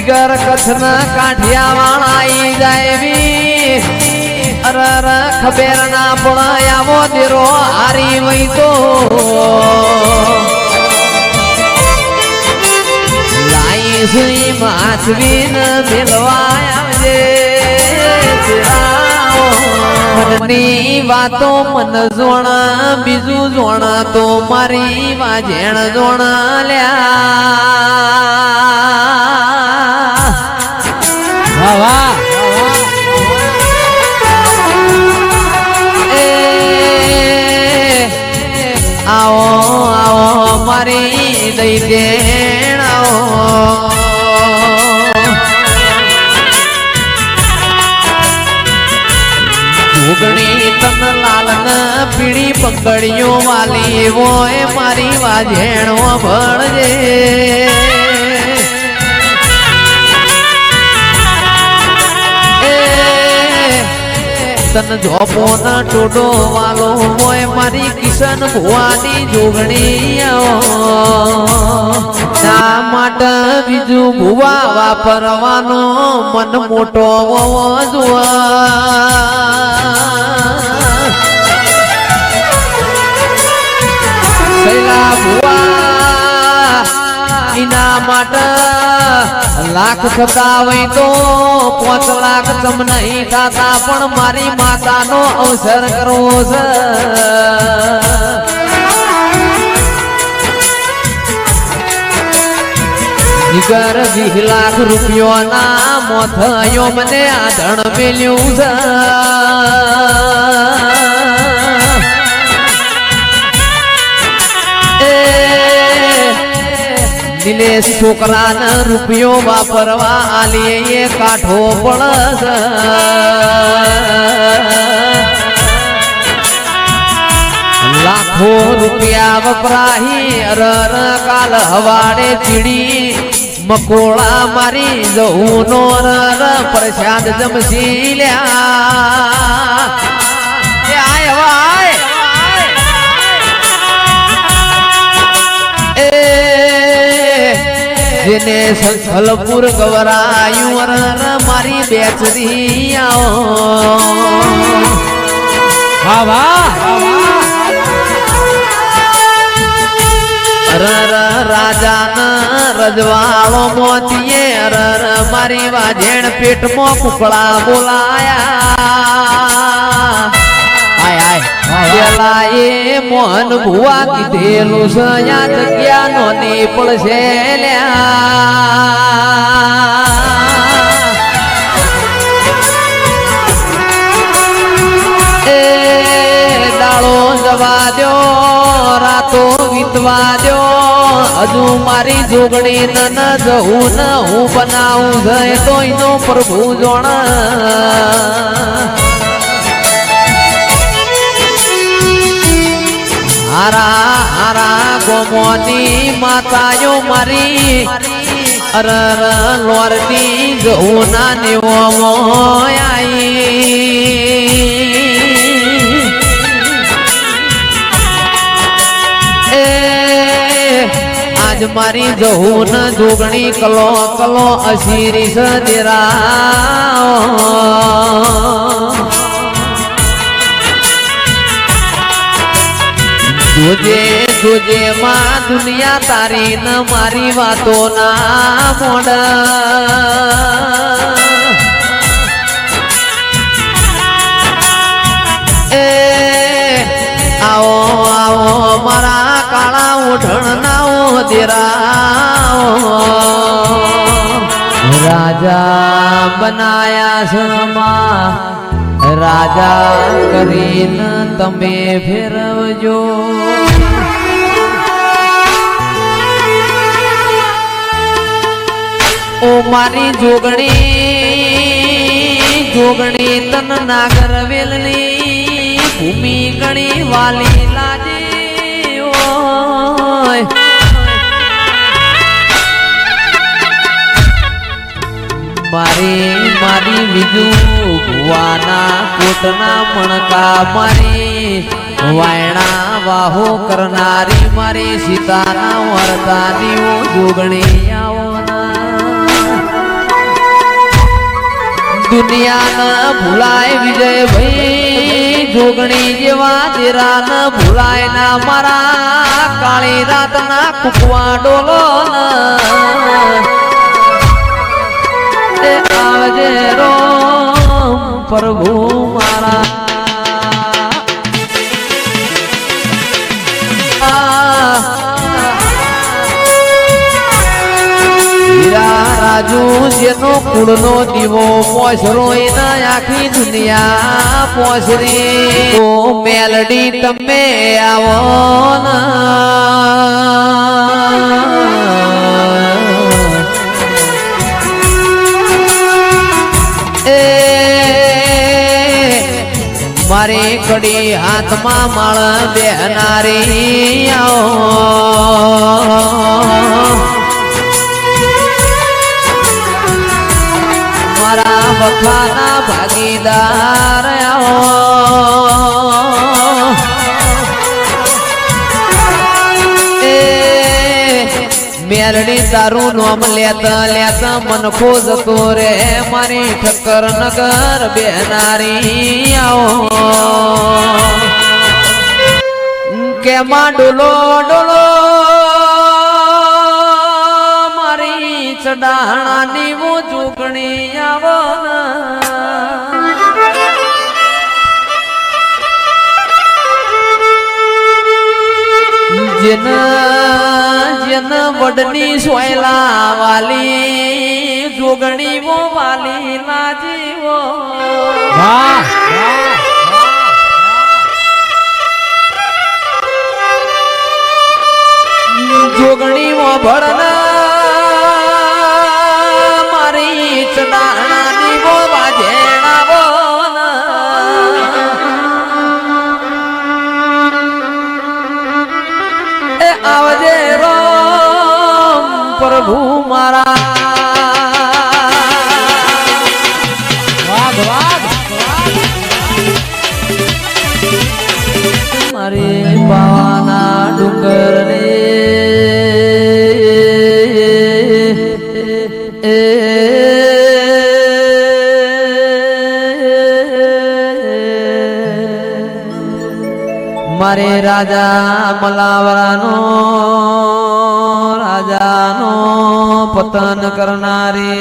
જીગર કચ્છના કાઠિયા વાળા જાય બી અરર ખબર ના પણ આવો દેરો હારી વઈ તો લાઈ સુઈ માછવીન મેલવા આવજે મનની વાતો મન જોણા બીજું જોણા તો મારી વાજેણ જોણા લ્યા વાહ આવો આવો મારી દઈ દેણ આવો ઉગણી તન લાલન પીળી પકડીઓ વાલી હોય મારી વાજેણો ભણજે તન જોપો ન ટોડો વાલો હોય મારી કિશન ભુવાની જોગણી શા માટે બીજું ભુવા વાપરવાનો મન મોટો સૈલા ભુવા એના માટે લાખ થતા હોય તો 5 લાખ તમ નહીં થતા પણ મારી માતાનો અવસર કરવો છે જીગર 20 લાખ રૂપિયોના મોથયો મને આધણ મેલ્યું છે દિનેશ છોકરાના રૂપિયો વાપરવા આલીએ કાઠો પડસ લાખો રૂપિયા વપરાહી અરર કાલ હવાડે ચીડી મકોળા મારી જવું નો રર પ્રસાદ જમસી લ્યા જેને સંખલપુર ગવરાયું અરર મારી બેચરી આવો અરર રાજાના રજવાળો મોતીએ અરર મારી વાજેણ પેટમાં કુકડા બોલાયા પેલા એ મોહન ભુવા કીધેલું છે યા જગ્યા નોની પડશે લ્યા દાળો જવા દો રાતો વીતવા દો હજુ મારી જોગણી ન જવું ન હું બનાવું છે તો એનો પ્રભુ જોણ હારા હારા ગોમોની માતાયો મારી અરર લોરની જવું ના નેવો આજ મારી જવું ન જોગણી કલો કલો અશીરી સદેરા જોજે જોજે માં દુનિયા તારી ન મારી વાતો ના મોડ આવો આવો મારા કાળા ઓઢણ નાઓ દેરા રાજા બનાયા શર્મા રાજા કરીને તમે ફેરવજો ઓ મારી જોગણી તન નાગર વેલની ભૂમિ ગણી વાલી લાજી ઓય મારી બીજું ભુવાના કોટના મણકા મારી વાયણા વાહો કરનારી મારી સીતાના વરતાની જોગણી આવો દુનિયા ન ભૂલાય વિજય ભાઈ જોગણી જેવા તેરા ન ભૂલાય ના મારા કાળી રાત ના કુકવા ડોલો આવજે રોમ પ્રભુ મારા રાજુ જેનો કુળનો દીવો પોસરો એના આખી દુનિયા પોસરી તો મેલડી તમે આવો મારી કડી હાથમાં માળ બેહનારી આવો મારા વખાના ભાગીદાર મેલડી તારું નામ લેતા લેતા મનખો જતો રે મારી ઠક્કર નગર બેનારી આવો કે માં ડોલો ડોલો ચડાણાની વો જોગણી આવો જેન જેન વડની સોયલા વાલી જોગણી વો વાલી લાજીવો જોગણી વો ભળના ચડાણાની વો વાજેણાવો એ આવજે રોમ પ્રભુ મારા વાઘ વાઘ મારે પાવાના ડુંગર ને મારે રાજા મલાવરાનો રાજાનો પતન કરનારે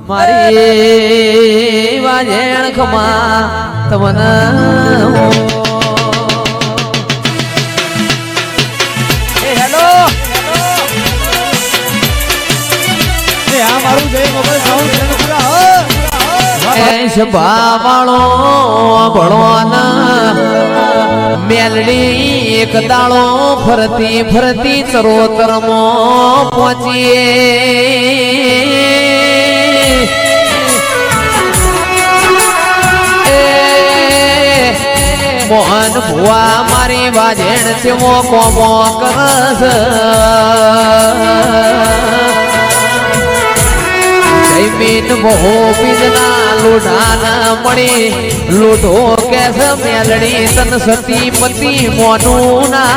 મારી વાજેણ ખમા તમને હેલો મારું જય મોબાઈલ સાઉન્ડ સભા વાળો ભણો મેલડી એક દાળો ફરતી ફરતી ચરોતરમો પહોંચીએ મોહન ભુવા મારી વાજેણ છે મો કોમો કરસ જમીન મોહો બીજના લોઢાના મળી લોઢો કેસ મેલડી તન સતી પતિ મોનું ના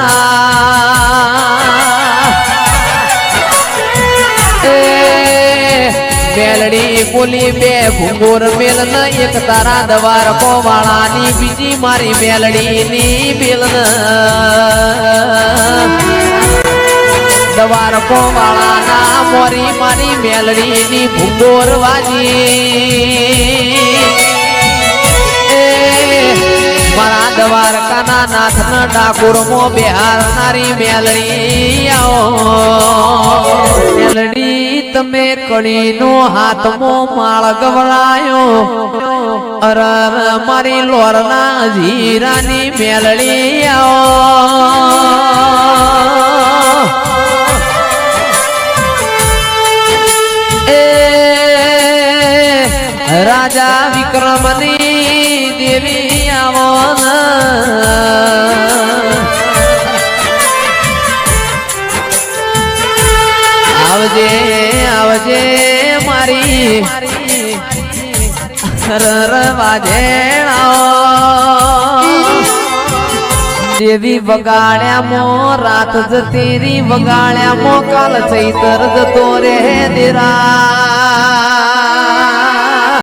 મેલડી બોલી બે ભૂંગોર મેલ ન એક તારા દવાર કોવાળાની બીજી મારી મેલડીની બેલ દવાર કોવાળાના મોરી મારી મેલડીની ભૂંગોર વાજી મારા દ્વારકાના નાથના ડાકોરમાં બેહારનારી મેલડી આવો મેલડી તમે કડીનો હાથમો માળ ગવડાયો અરર મારી લોરના જીરાની મેલડી આવો રાજા વિક્રમની દેવી આવો આવજે આવજે મારી રર વાજેણાઓ દેવી વગાડ્યામો રાત જતી રી વગાડ્યામો કાલ ચૈતર જતો રે દેરા